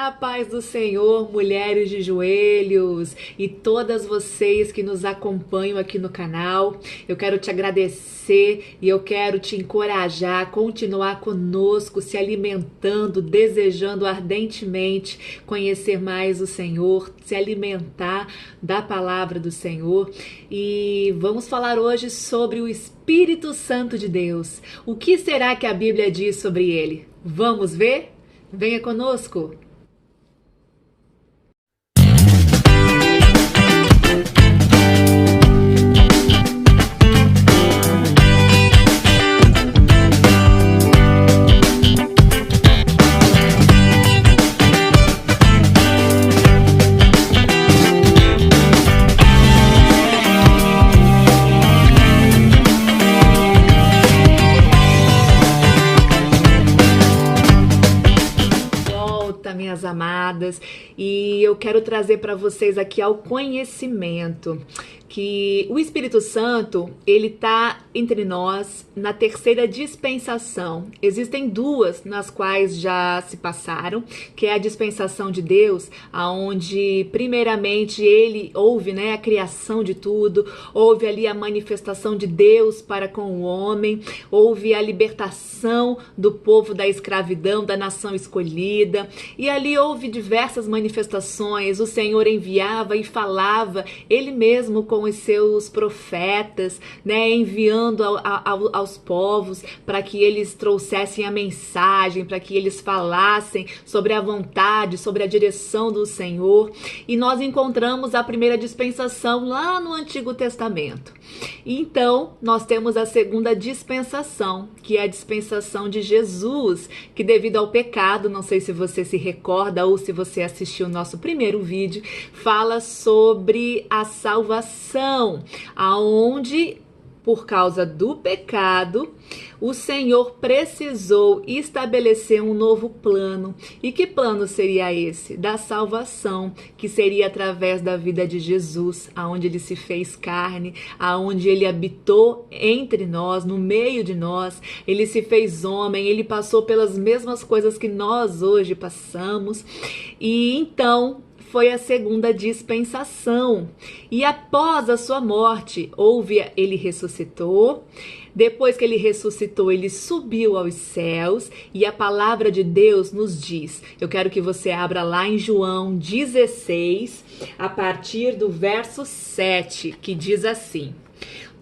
A paz do Senhor, mulheres de joelhos e todas vocês que nos acompanham aqui no canal. Eu quero te agradecer e eu quero te encorajar a continuar conosco, se alimentando, desejando ardentemente conhecer mais o Senhor, se alimentar da palavra do Senhor. E vamos falar hoje sobre o Espírito Santo de Deus. O que será que a Bíblia diz sobre ele? Vamos ver? Venha conosco! Minhas amadas, e eu quero trazer para vocês aqui ao conhecimento que o Espírito Santo, ele tá entre nós na terceira dispensação. Existem duas nas quais já se passaram, que é a dispensação de Deus, aonde primeiramente ele houve, a criação de tudo, houve ali a manifestação de Deus para com o homem, houve a libertação do povo da escravidão, da nação escolhida, e ali houve diversas manifestações. O Senhor enviava e falava ele mesmo com os seus profetas, enviando aos povos para que eles trouxessem a mensagem, para que eles falassem sobre a vontade, sobre a direção do Senhor. E nós encontramos a primeira dispensação lá no Antigo Testamento. Então, nós temos a segunda dispensação, que é a dispensação de Jesus, que devido ao pecado, não sei se você se recorda ou se você assistiu o nosso primeiro vídeo, fala sobre a salvação, aonde por causa do pecado, o Senhor precisou estabelecer um novo plano. E que plano seria esse? Da salvação, que seria através da vida de Jesus, aonde ele se fez carne, aonde ele habitou entre nós, no meio de nós, ele se fez homem, ele passou pelas mesmas coisas que nós hoje passamos. E então foi a segunda dispensação. E após a sua morte, ele ressuscitou. Depois que ele ressuscitou, ele subiu aos céus. E a palavra de Deus nos diz, eu quero que você abra lá em João 16, a partir do verso 7, que diz assim: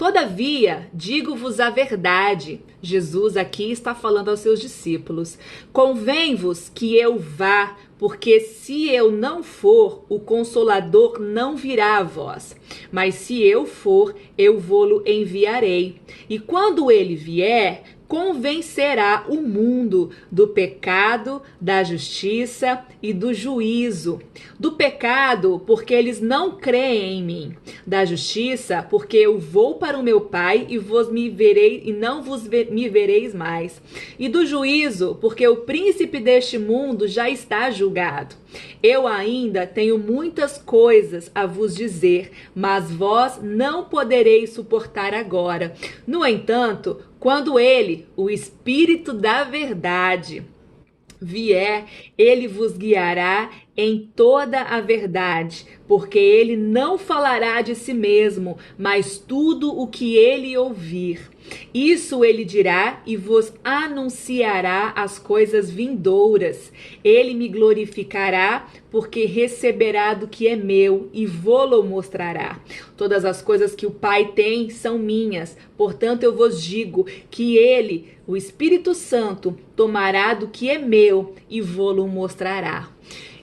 Todavia, digo-vos a verdade. Jesus aqui está falando aos seus discípulos. Convém-vos que eu vá, porque se eu não for, o Consolador não virá a vós. Mas se eu for, eu vô-lo enviarei. E quando ele vier, convencerá o mundo do pecado, da justiça e do juízo. Do pecado, porque eles não creem em mim. Da justiça, porque eu vou para o meu Pai e vos me verei e não vos me vereis mais. E do juízo, porque o príncipe deste mundo já está julgado. Eu ainda tenho muitas coisas a vos dizer, mas vós não podereis suportar agora. No entanto, quando ele, o Espírito da verdade, vier, ele vos guiará em toda a verdade, porque ele não falará de si mesmo, mas tudo o que ele ouvir. Isso ele dirá e vos anunciará as coisas vindouras. Ele me glorificará, porque receberá do que é meu e vô-lo mostrará. Todas as coisas que o Pai tem são minhas. Portanto, eu vos digo que ele, o Espírito Santo, tomará do que é meu e vô-lo mostrará.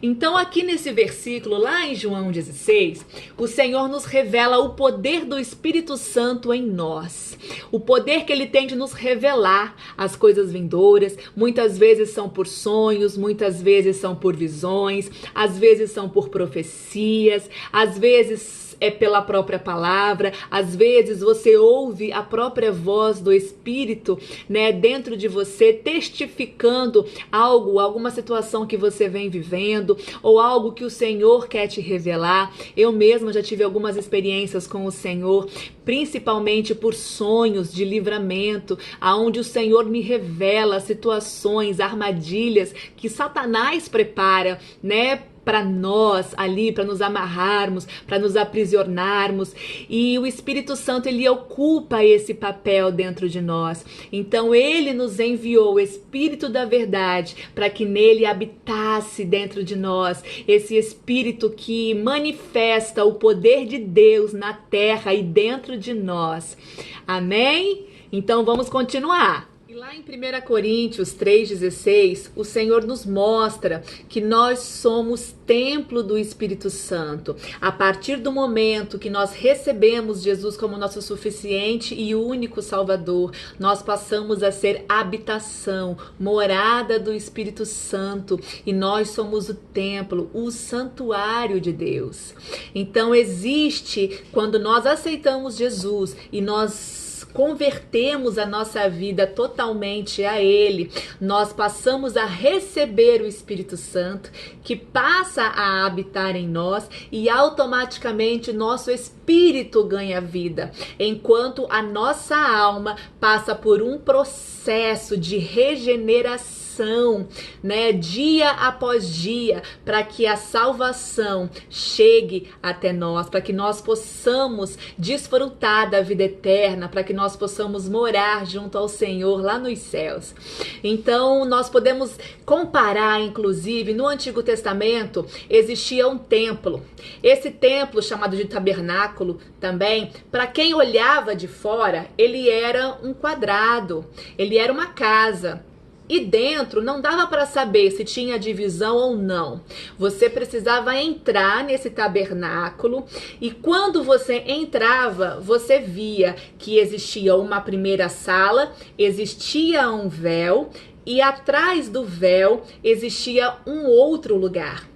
Então aqui nesse versículo, lá em João 16, o Senhor nos revela o poder do Espírito Santo em nós. O poder que ele tem de nos revelar as coisas vindouras. Muitas vezes são por sonhos, muitas vezes são por visões, às vezes são por profecias, às vezes é pela própria palavra, às vezes você ouve a própria voz do Espírito, né, dentro de você, testificando algo, alguma situação que você vem vivendo, ou algo que o Senhor quer te revelar. Eu mesma já tive algumas experiências com o Senhor, principalmente por sonhos de livramento, aonde o Senhor me revela situações, armadilhas que Satanás prepara, né, para nós ali, para nos amarrarmos, para nos aprisionarmos. E o Espírito Santo, ele ocupa esse papel dentro de nós. Então ele nos enviou o Espírito da verdade para que nele habitasse dentro de nós, esse Espírito que manifesta o poder de Deus na terra e dentro de nós. Amém? Então vamos continuar. E lá em 1 Coríntios 3,16, o Senhor nos mostra que nós somos templo do Espírito Santo. A partir do momento que nós recebemos Jesus como nosso suficiente e único Salvador, nós passamos a ser habitação, morada do Espírito Santo, e nós somos o templo, o santuário de Deus. Então existe, quando nós aceitamos Jesus e nós convertemos a nossa vida totalmente a Ele, nós passamos a receber o Espírito Santo, que passa a habitar em nós, e automaticamente nosso espírito ganha vida, enquanto a nossa alma passa por um processo de regeneração, né, dia após dia, para que a salvação chegue até nós, para que nós possamos desfrutar da vida eterna, para que nós possamos morar junto ao Senhor lá nos céus. Então nós podemos comparar, inclusive, no Antigo Testamento existia um templo. Esse templo, chamado de tabernáculo também, para quem olhava de fora, ele era um quadrado, ele era uma casa. E dentro não dava para saber se tinha divisão ou não. Você precisava entrar nesse tabernáculo, e quando você entrava, você via que existia uma primeira sala, existia um véu, e atrás do véu existia um outro lugar.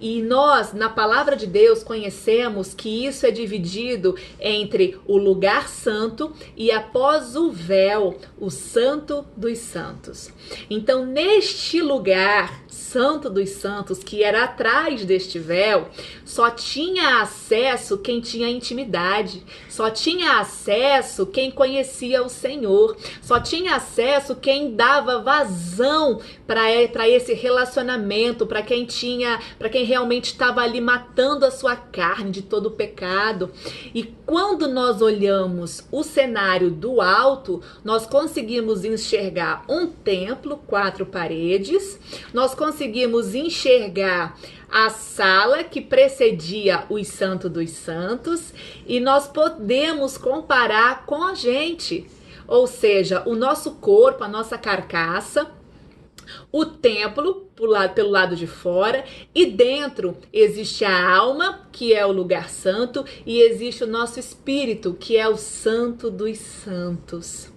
E nós, na palavra de Deus, conhecemos que isso é dividido entre o lugar santo e, após o véu, o santo dos santos. Então, neste lugar santo dos santos, que era atrás deste véu, só tinha acesso quem tinha intimidade, só tinha acesso quem conhecia o Senhor, só tinha acesso quem dava vazão para esse relacionamento, para quem realmente estava ali matando a sua carne de todo o pecado. E quando nós olhamos o cenário do alto, nós conseguimos enxergar um templo, 4 paredes, nós conseguimos enxergar a sala que precedia os Santos dos Santos, e nós podemos comparar com a gente, ou seja, o nosso corpo, a nossa carcaça, o templo pelo lado de fora, e dentro existe a alma, que é o lugar santo, e existe o nosso espírito, que é o Santo dos Santos.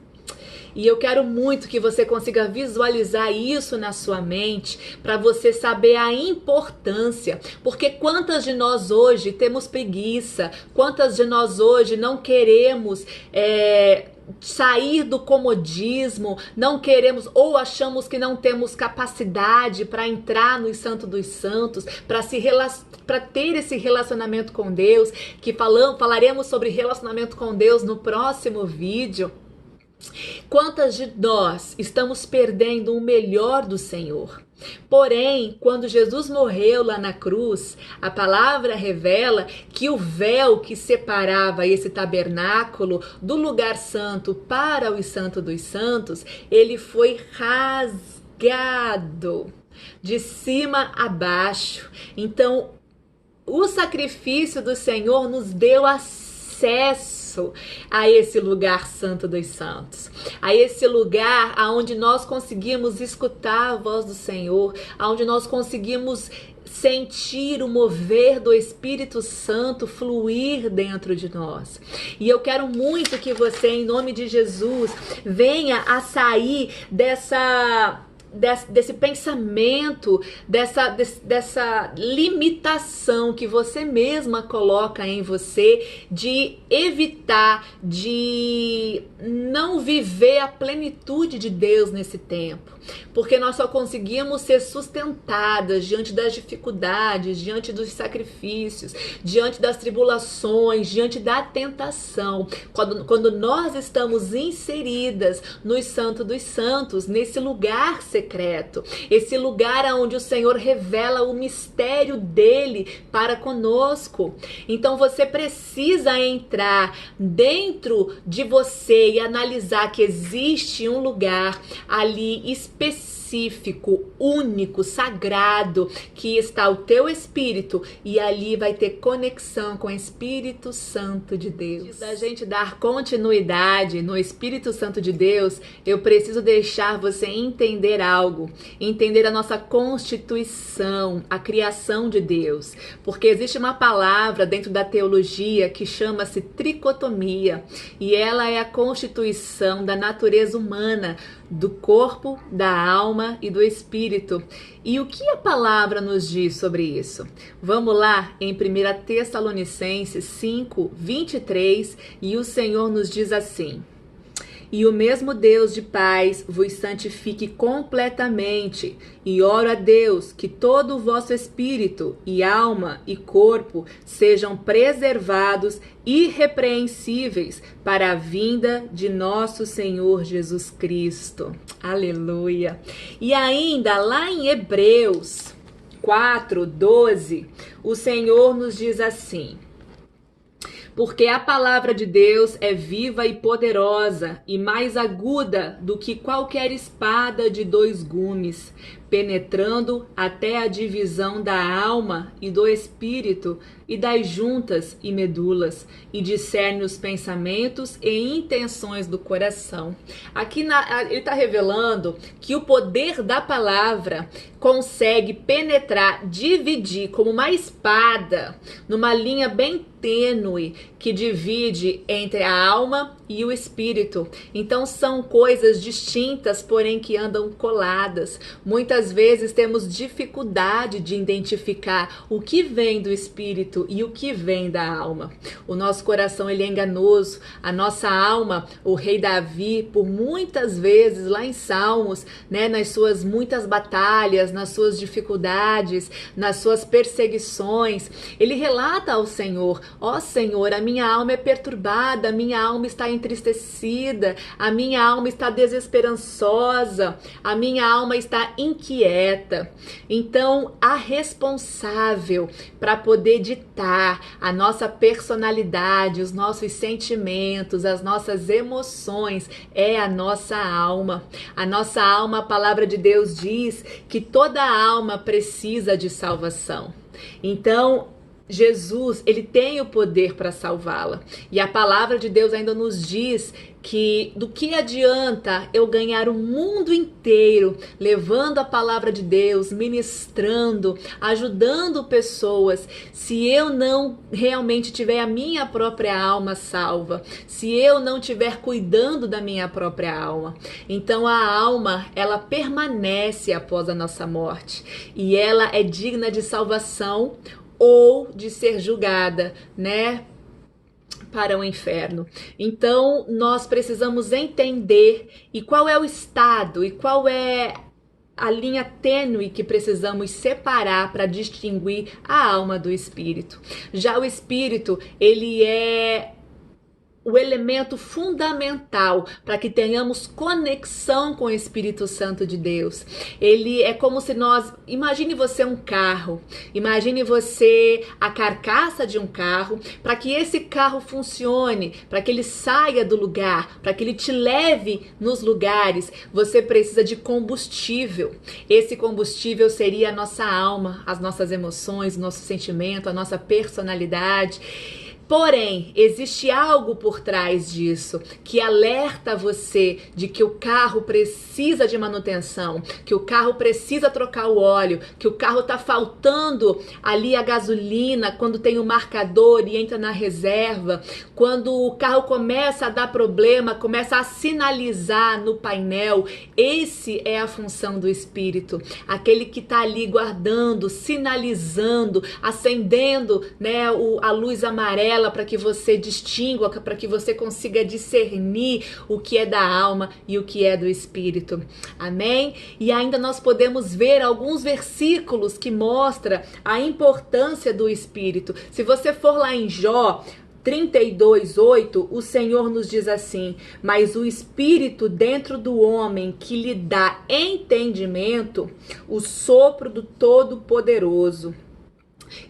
E eu quero muito que você consiga visualizar isso na sua mente, para você saber a importância. Porque quantas de nós hoje temos preguiça, quantas de nós hoje não queremos sair do comodismo, não queremos, ou achamos que não temos capacidade para entrar no Santo dos Santos, para ter esse relacionamento com Deus, que falaremos sobre relacionamento com Deus no próximo vídeo. Quantas de nós estamos perdendo o melhor do Senhor? Porém, quando Jesus morreu lá na cruz, a palavra revela que o véu que separava esse tabernáculo do lugar santo para o Santo dos Santos, ele foi rasgado de cima a baixo. Então, o sacrifício do Senhor nos deu acesso a esse lugar santo dos santos, a esse lugar aonde nós conseguimos escutar a voz do Senhor, aonde nós conseguimos sentir o mover do Espírito Santo fluir dentro de nós. E eu quero muito que você, em nome de Jesus, venha a sair desse pensamento, dessa limitação que você mesma coloca em você, de evitar, de não viver a plenitude de Deus nesse tempo. Porque nós só conseguimos ser sustentadas diante das dificuldades, diante dos sacrifícios, diante das tribulações, diante da tentação, quando nós estamos inseridas no Santo dos Santos, nesse lugar secreto, esse lugar onde o Senhor revela o mistério dele para conosco. Então você precisa entrar dentro de você e analisar que existe um lugar ali específico, único, sagrado, que está o teu espírito, e ali vai ter conexão com o Espírito Santo de Deus. Antes da gente dar continuidade no Espírito Santo de Deus, eu preciso deixar você entender algo, entender a nossa constituição, a criação de Deus, porque existe uma palavra dentro da teologia que chama-se tricotomia, e ela é a constituição da natureza humana, do corpo, da alma e do espírito. E o que a palavra nos diz sobre isso? Vamos lá em 1 Tessalonicenses 5, 23, e o Senhor nos diz assim: e o mesmo Deus de paz vos santifique completamente, e oro a Deus que todo o vosso espírito e alma e corpo sejam preservados irrepreensíveis para a vinda de nosso Senhor Jesus Cristo. Aleluia! E ainda lá em Hebreus 4, 12, o Senhor nos diz assim: porque a palavra de Deus é viva e poderosa e mais aguda do que qualquer espada de 2 gumes, penetrando até a divisão da alma e do espírito e das juntas e medulas, e discerne os pensamentos e intenções do coração. Aqui ele está revelando que o poder da palavra consegue penetrar, dividir como uma espada, numa linha bem tênue que divide entre a alma e o espírito. Então são coisas distintas, porém que andam coladas. Muitas vezes temos dificuldade de identificar o que vem do espírito e o que vem da alma. O nosso coração, ele é enganoso. A nossa alma, o rei Davi, por muitas vezes lá em Salmos, né, nas suas muitas batalhas, nas suas dificuldades, nas suas perseguições, ele relata ao Senhor: ó Senhor, a minha alma é perturbada, a minha alma está entristecida, a minha alma está desesperançosa, a minha alma está inquieta. Então, a responsável para poder ditar a nossa personalidade, os nossos sentimentos, as nossas emoções, é a nossa alma. A nossa alma, a palavra de Deus diz que toda alma precisa de salvação. Então, Jesus, ele tem o poder para salvá-la. E a palavra de Deus ainda nos diz que do que adianta eu ganhar o mundo inteiro levando a palavra de Deus, ministrando, ajudando pessoas, se eu não realmente tiver a minha própria alma salva, se eu não estiver cuidando da minha própria alma. Então a alma, ela permanece após a nossa morte e ela é digna de salvação ou de ser julgada, né, para o inferno. Então, nós precisamos entender e qual é o estado e qual é a linha tênue que precisamos separar para distinguir a alma do espírito. Já o espírito, ele é o elemento fundamental para que tenhamos conexão com o Espírito Santo de Deus. Ele é como se nós... Imagine você um carro. Imagine você a carcaça de um carro. Para que esse carro funcione, para que ele saia do lugar, para que ele te leve nos lugares, você precisa de combustível. Esse combustível seria a nossa alma, as nossas emoções, nosso sentimento, a nossa personalidade. Porém, existe algo por trás disso que alerta você de que o carro precisa de manutenção, que o carro precisa trocar o óleo, que o carro tá faltando ali a gasolina quando tem o marcador e entra na reserva, quando o carro começa a dar problema, começa a sinalizar no painel. Esse é a função do Espírito, aquele que tá ali guardando, sinalizando, acendendo, né, a luz amarela para que você distingua, para que você consiga discernir o que é da alma e o que é do Espírito. Amém? E ainda nós podemos ver alguns versículos que mostram a importância do Espírito. Se você for lá em Jó 32:8, o Senhor nos diz assim: mas o Espírito dentro do homem que lhe dá entendimento, o sopro do Todo-Poderoso.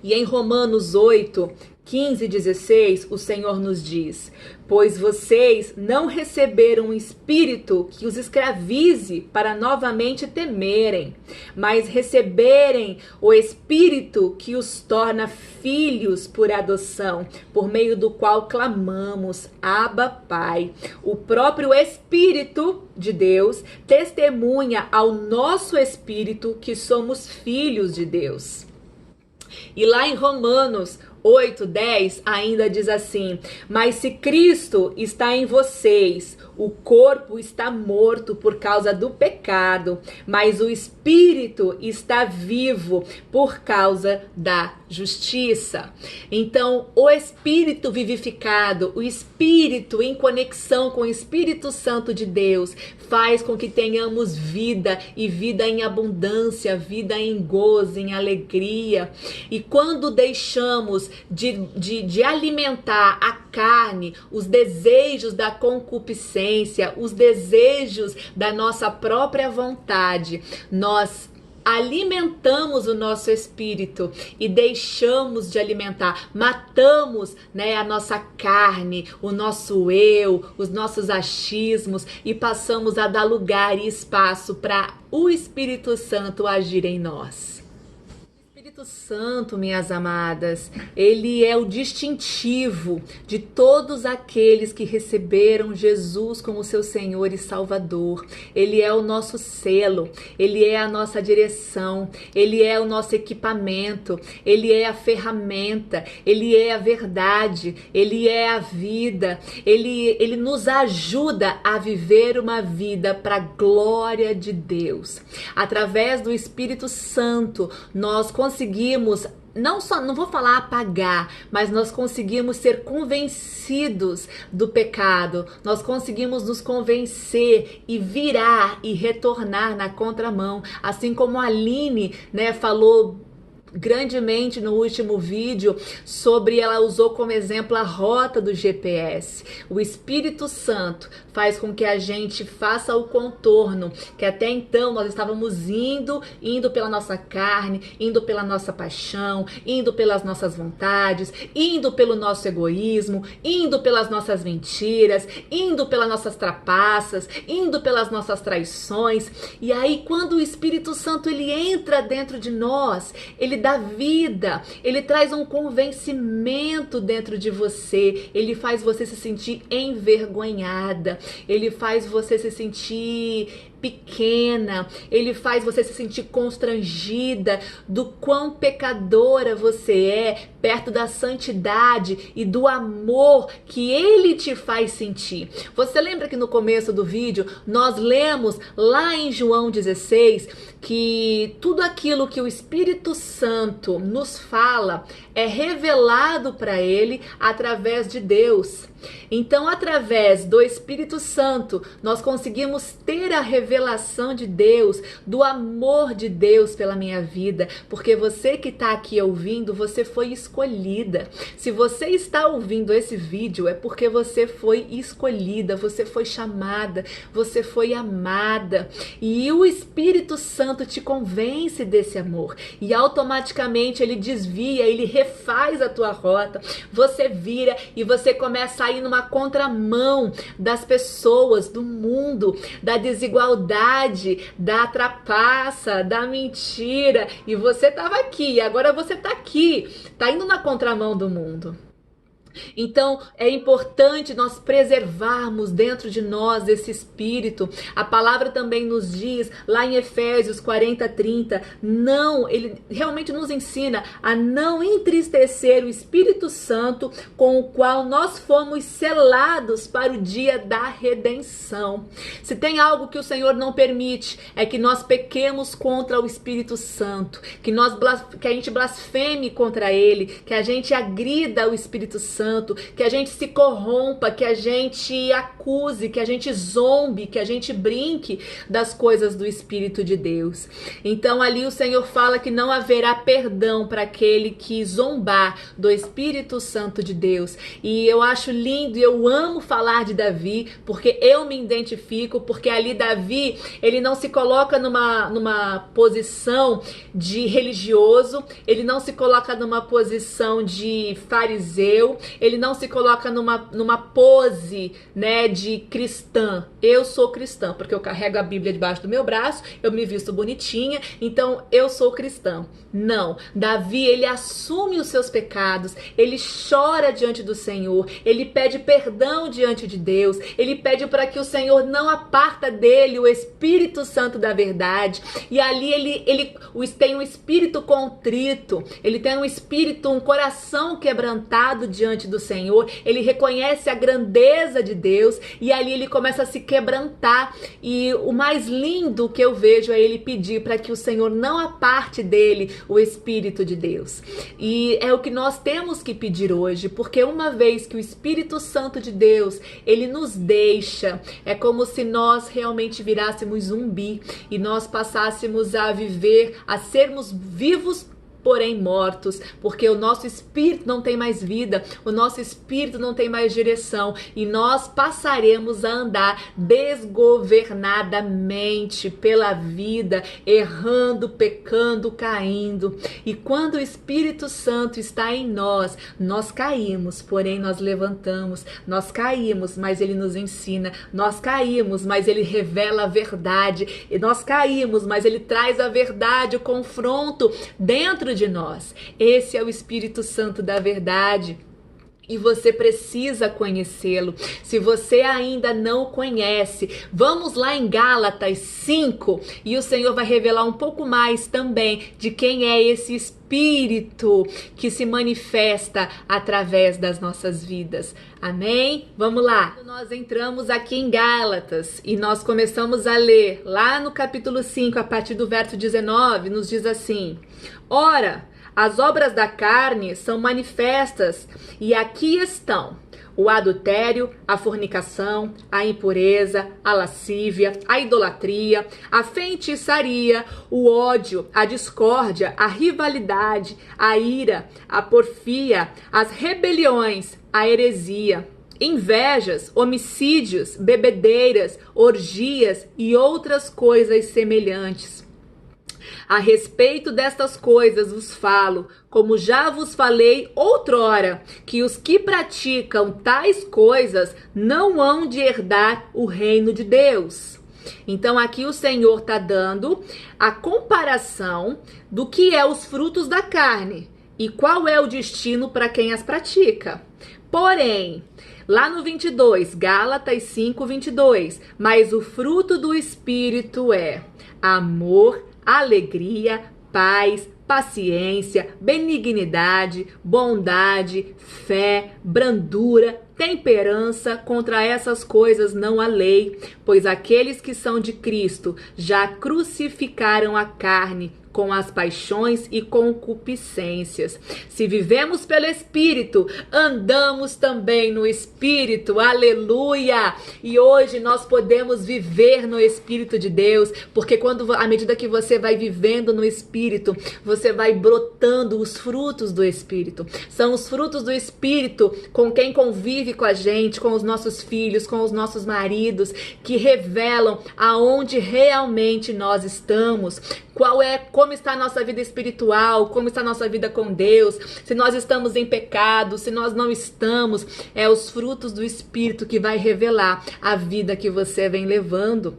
E em Romanos 8:15-16, o Senhor nos diz: pois vocês não receberam um espírito que os escravize para novamente temerem, mas receberem o Espírito que os torna filhos por adoção, por meio do qual clamamos, Abba, Pai. O próprio Espírito de Deus testemunha ao nosso espírito que somos filhos de Deus. E lá em Romanos 8:10 ainda diz assim: mas se Cristo está em vocês, o corpo está morto por causa do pecado, mas o espírito está vivo por causa da justiça. Então, o espírito vivificado, o espírito em conexão com o Espírito Santo de Deus, faz com que tenhamos vida, e vida em abundância, vida em gozo, em alegria. E quando deixamos de alimentar a carne, os desejos da concupiscência, os desejos da nossa própria vontade, nós alimentamos o nosso espírito e deixamos de alimentar, matamos, né, a nossa carne, o nosso eu, os nossos achismos, e passamos a dar lugar e espaço para o Espírito Santo agir em nós. O Espírito Santo, minhas amadas, ele é o distintivo de todos aqueles que receberam Jesus como seu Senhor e Salvador. Ele é o nosso selo, ele é a nossa direção, ele é o nosso equipamento, ele é a ferramenta, ele é a verdade, ele é a vida, ele nos ajuda a viver uma vida para a glória de Deus. Através do Espírito Santo, nós conseguimos não vou falar apagar, mas nós conseguimos ser convencidos do pecado, nós conseguimos nos convencer e virar e retornar na contramão, assim como a Aline, né, falou grandemente no último vídeo sobre, ela usou como exemplo a rota do GPS. O Espírito Santo faz com que a gente faça o contorno, que até então nós estávamos indo pela nossa carne, indo pela nossa paixão, indo pelas nossas vontades, indo pelo nosso egoísmo, indo pelas nossas mentiras, indo pelas nossas trapaças, indo pelas nossas traições. E aí, quando o Espírito Santo ele entra dentro de nós, ele dá vida, ele traz um convencimento dentro de você, ele faz você se sentir envergonhada, ele faz você se sentir pequena, ele faz você se sentir constrangida do quão pecadora você é perto da santidade e do amor que ele te faz sentir. Você lembra que no começo do vídeo nós lemos lá em João 16 que tudo aquilo que o Espírito Santo nos fala é revelado para ele através de Deus. Então, através do Espírito Santo, nós conseguimos ter a revelação de Deus, do amor de Deus pela minha vida, porque você que está aqui ouvindo, você foi escolhida. Se você está ouvindo esse vídeo, é porque você foi escolhida, você foi chamada, você foi amada. E o Espírito Santo te convence desse amor. E automaticamente ele desvia, ele refaz a tua rota. Você vira e você começa a ir numa contramão das pessoas, do mundo, da desigualdade, da trapaça, da mentira. E você estava aqui, agora você está aqui, está indo na contramão do mundo. Então é importante nós preservarmos dentro de nós esse espírito. A palavra também nos diz, lá em Efésios 40:30, não, ele realmente nos ensina a não entristecer o Espírito Santo, com o qual nós fomos selados para o dia da redenção. Se tem algo que o Senhor não permite, é que nós pequemos contra o Espírito Santo, que a gente blasfeme contra ele, que a gente agrida o Espírito Santo, que a gente se corrompa, que a gente acuse, que a gente zombe, que a gente brinque das coisas do Espírito de Deus. Então ali o Senhor fala que não haverá perdão para aquele que zombar do Espírito Santo de Deus. E eu acho lindo e eu amo falar de Davi, porque eu me identifico, porque ali Davi, ele não se coloca numa posição de religioso, ele não se coloca numa posição de fariseu, ele não se coloca numa pose, né, de cristã. Eu sou cristã, porque eu carrego a Bíblia debaixo do meu braço, eu me visto bonitinha, então eu sou cristã. Não, Davi, ele assume os seus pecados, ele chora diante do Senhor, ele pede perdão diante de Deus, ele pede para que o Senhor não aparta dele o Espírito Santo da verdade, e ali ele tem um espírito contrito, ele tem um espírito, um coração quebrantado diante do Senhor, ele reconhece a grandeza de Deus, e ali ele começa a se quebrantar, e o mais lindo que eu vejo é ele pedir para que o Senhor não aparte dele o Espírito de Deus. E é o que nós temos que pedir hoje, porque uma vez que o Espírito Santo de Deus, ele nos deixa, é como se nós realmente virássemos zumbi e nós passássemos a viver, a sermos vivos, porém mortos, porque o nosso espírito não tem mais vida, o nosso espírito não tem mais direção, e nós passaremos a andar desgovernadamente pela vida, errando, pecando, caindo. E quando o Espírito Santo está em nós, nós caímos, porém nós levantamos, nós caímos, mas ele nos ensina, nós caímos, mas ele revela a verdade, e nós caímos, mas ele traz a verdade, o confronto dentro de nós. Esse é o Espírito Santo da verdade. E você precisa conhecê-lo. Se você ainda não o conhece, vamos lá em Gálatas 5 e o Senhor vai revelar um pouco mais também de quem é esse Espírito que se manifesta através das nossas vidas. Amém? Vamos lá. Nós entramos aqui em Gálatas e nós começamos a ler lá no capítulo 5, a partir do verso 19, nos diz assim: ora, as obras da carne são manifestas, e aqui estão: o adultério, a fornicação, a impureza, a lascívia, a idolatria, a feitiçaria, o ódio, a discórdia, a rivalidade, a ira, a porfia, as rebeliões, a heresia, invejas, homicídios, bebedeiras, orgias e outras coisas semelhantes. A respeito destas coisas vos falo, como já vos falei outrora, que os que praticam tais coisas não hão de herdar o reino de Deus. Então aqui o Senhor está dando a comparação do que é os frutos da carne e qual é o destino para quem as pratica. Porém, lá no 22, Gálatas 5, 22, mas o fruto do Espírito é amor, alegria, paz, paciência, benignidade, bondade, fé, brandura, temperança. Contra essas coisas não há lei, pois aqueles que são de Cristo já crucificaram a carne com as paixões e concupiscências. Se vivemos pelo Espírito, andamos também no Espírito. Aleluia! E hoje nós podemos viver no Espírito de Deus, porque à medida que você vai vivendo no Espírito, você vai brotando os frutos do Espírito. São os frutos do Espírito com quem convive com a gente, com os nossos filhos, com os nossos maridos, que revelam aonde realmente nós estamos, como está a nossa vida espiritual, como está a nossa vida com Deus, se nós estamos em pecado, se nós não estamos. É os frutos do Espírito que vai revelar a vida que você vem levando.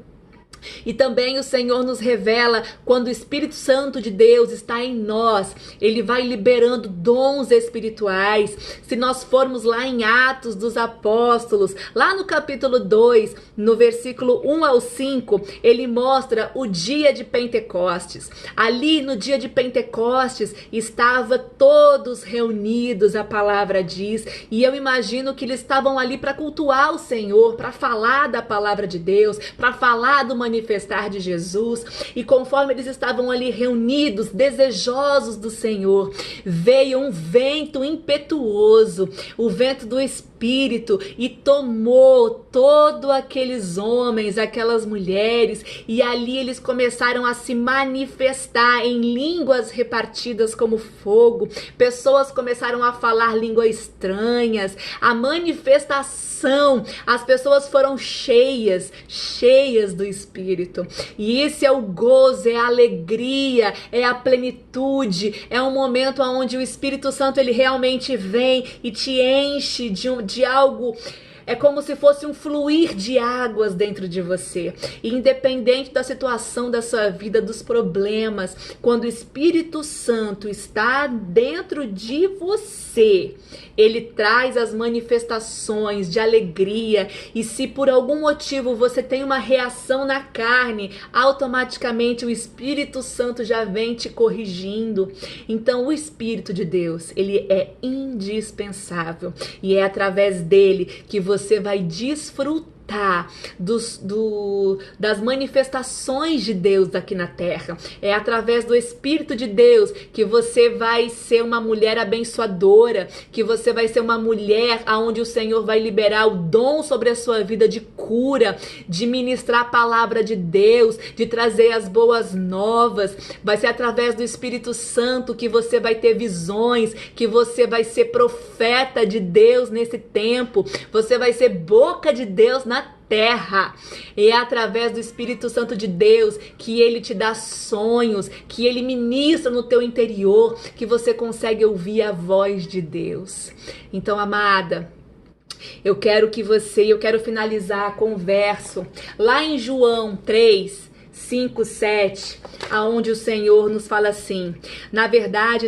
E também o Senhor nos revela quando o Espírito Santo de Deus está em nós, ele vai liberando dons espirituais. Se nós formos lá em Atos dos Apóstolos, lá no capítulo 2, no versículo 1 ao 5, ele mostra o dia de Pentecostes. Ali no dia de Pentecostes estava todos reunidos, a palavra diz, e eu imagino que eles estavam ali para cultuar o Senhor, para falar da palavra de Deus, para falar do manifestar de Jesus. E conforme eles estavam ali reunidos, desejosos do Senhor, veio um vento impetuoso, o vento do Espírito, e tomou todos aqueles homens, aquelas mulheres, e ali eles começaram a se manifestar em línguas repartidas como fogo. Pessoas começaram a falar línguas estranhas, a manifestação, as pessoas foram cheias do Espírito. E esse é o gozo, é a alegria, é a plenitude, é um momento onde o Espírito Santo ele realmente vem e te enche de algo. É como se fosse um fluir de águas dentro de você. E independente da situação da sua vida, dos problemas, quando o Espírito Santo está dentro de você, ele traz as manifestações de alegria. E se por algum motivo você tem uma reação na carne, automaticamente o Espírito Santo já vem te corrigindo. Então o Espírito de Deus, ele é indispensável. E é através dele que você vai desfrutar das manifestações de Deus aqui na terra. É através do Espírito de Deus que você vai ser uma mulher abençoadora, que você vai ser uma mulher onde o Senhor vai liberar o dom sobre a sua vida de cura, de ministrar a palavra de Deus, de trazer as boas novas. Vai ser através do Espírito Santo que você vai ter visões, que você vai ser profeta de Deus nesse tempo, você vai ser boca de Deus na terra. E é através do Espírito Santo de Deus que ele te dá sonhos, que ele ministra no teu interior, que você consegue ouvir a voz de Deus. Então, amada, eu quero finalizar com um verso lá em João 3, 5, 7, aonde o Senhor nos fala assim: na verdade,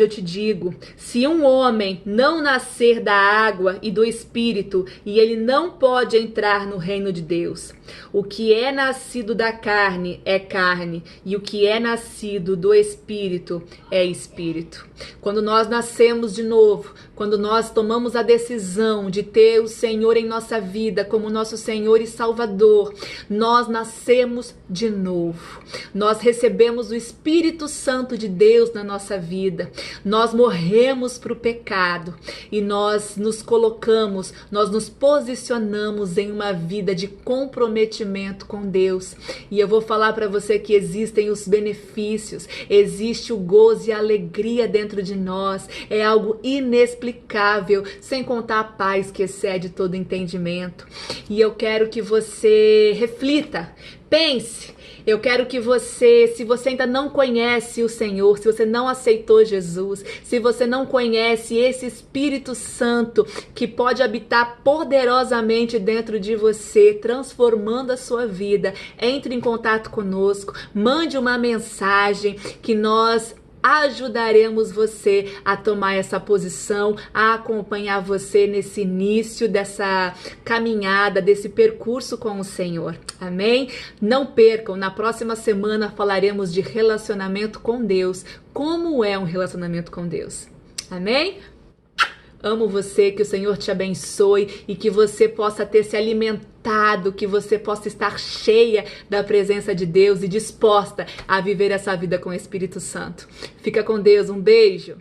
eu te digo, se um homem não nascer da água e do Espírito, e ele não pode entrar no reino de Deus. O que é nascido da carne é carne, e o que é nascido do Espírito é Espírito. Quando nós nascemos de novo, quando nós tomamos a decisão de ter o Senhor em nossa vida como nosso Senhor e Salvador, nós nascemos de novo. Nós recebemos o Espírito Santo de Deus na nossa vida. Nós morremos para o pecado e nós nos colocamos, nós nos posicionamos em uma vida de comprometimento com Deus. E eu vou falar para você que existem os benefícios, existe o gozo e a alegria dentro de nós. É algo inexplicável, sem contar a paz que excede todo entendimento. E eu quero que você reflita, pense. Eu quero que você, se você ainda não conhece o Senhor, se você não aceitou Jesus, se você não conhece esse Espírito Santo que pode habitar poderosamente dentro de você, transformando a sua vida, entre em contato conosco, mande uma mensagem que nós ajudaremos você a tomar essa posição, a acompanhar você nesse início dessa caminhada, desse percurso com o Senhor. Amém? Não percam, na próxima semana falaremos de relacionamento com Deus. Como é um relacionamento com Deus? Amém? Amo você, que o Senhor te abençoe e que você possa ter se alimentado, que você possa estar cheia da presença de Deus e disposta a viver essa vida com o Espírito Santo. Fica com Deus, um beijo!